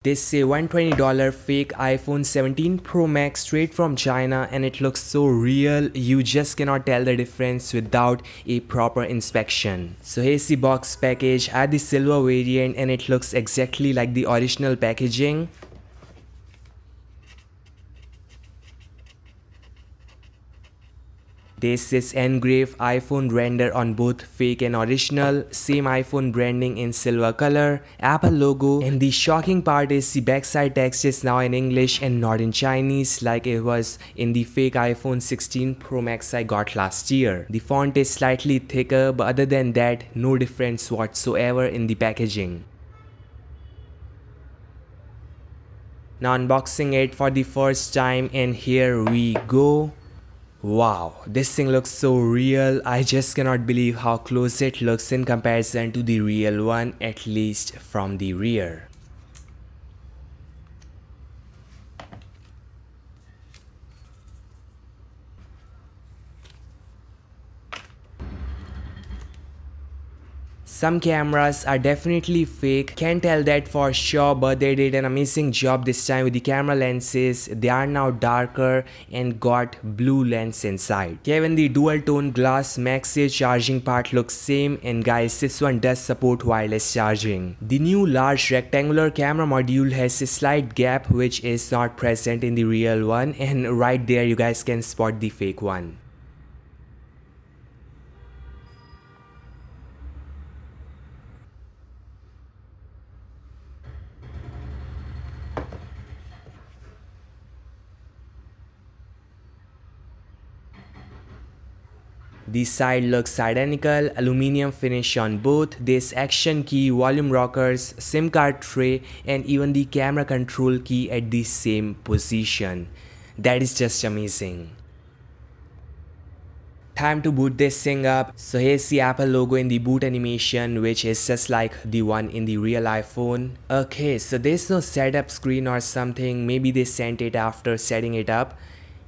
This is a $120 fake iPhone 17 Pro Max straight from China, and it looks so real you just cannot tell the difference without a proper inspection. So here's the box package. I had the silver variant and it looks exactly like the original packaging. This is engraved iPhone render on both fake and original, same iPhone branding in silver color, Apple logo, and the shocking part is the backside text is now in English and not in Chinese like it was in the fake iPhone 16 Pro Max I got last year. The font is slightly thicker, but other than that, no difference whatsoever in the packaging. Now unboxing it for the first time, and here we go. Wow, this thing looks so real. I just cannot believe how close it looks in comparison to the real one, at least from the rear. Some cameras are definitely fake, can't tell that for sure, but they did an amazing job this time with the camera lenses. They are now darker and got blue lens inside. Even the dual tone glass MagSafe charging part looks same, and guys, this one does support wireless charging. The new large rectangular camera module has a slight gap which is not present in the real one, and right there you guys can spot the fake one. The side looks identical, aluminum finish on both. This action key, volume rockers, SIM card tray, and even the camera control key at the same position. That is just amazing. Time to boot this thing up. So here's the Apple logo in the boot animation, which is just like the one in the real iPhone. Okay, so there's no setup screen or something. Maybe they sent it after setting it up.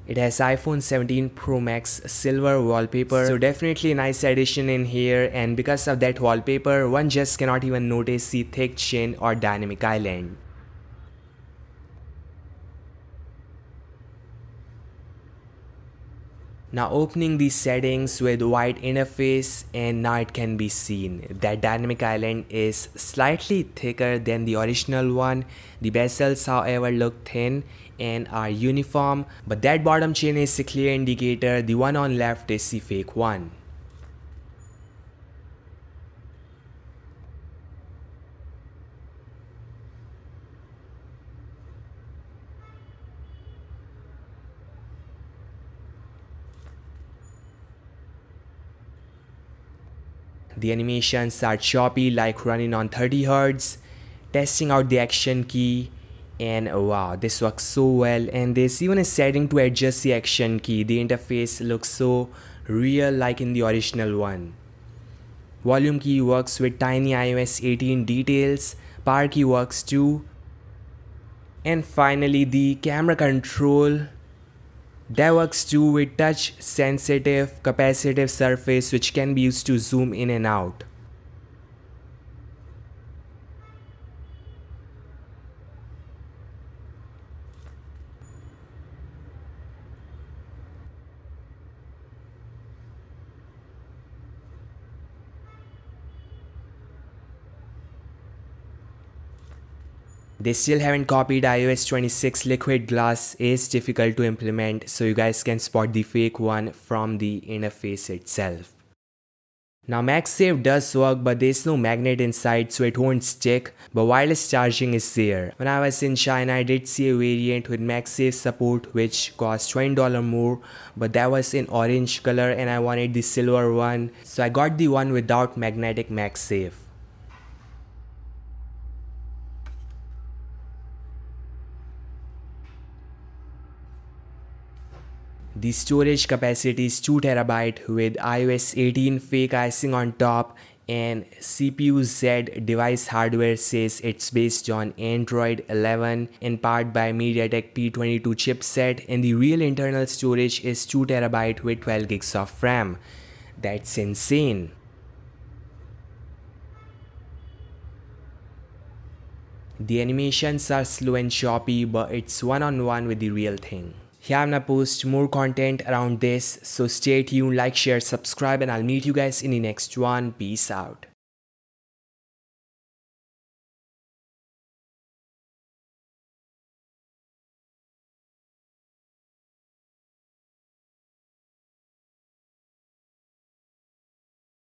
It has iPhone 17 Pro Max silver wallpaper, so definitely a nice addition in here, and because of that wallpaper, one just cannot even notice the thick chin or dynamic island. Now opening the settings with white interface, and now it can be seen that dynamic island is slightly thicker than the original one. The bezels however look thin and are uniform, but that bottom chain is a clear indicator. The one on left is the fake one. The animations are choppy like running on 30 Hz, testing out the action key, and wow, this works so well. And there's even a setting to adjust the action key. The interface looks so real like in the original one. Volume key works with tiny iOS 18 details, power key works too. And finally the camera control, that works too with touch sensitive capacitive surface which can be used to zoom in and out. They still haven't copied iOS 26 liquid glass. Is difficult to implement, so you guys can spot the fake one from the interface itself. Now MagSafe does work, but there's no magnet inside so it won't stick, but wireless charging is there. When I was in China I did see a variant with MagSafe support which cost $20 more, but that was in orange color and I wanted the silver one, so I got the one without magnetic MagSafe. The storage capacity is 2TB with iOS 18 fake icing on top, and CPU Z device hardware says it's based on Android 11 and powered by MediaTek P22 chipset, and the real internal storage is 2TB with 12 GB of RAM. That's insane. The animations are slow and choppy, but it's one-on-one with the real thing. Here I'm gonna post more content around this, so stay tuned, like, share, subscribe, and I'll meet you guys in the next one. Peace out.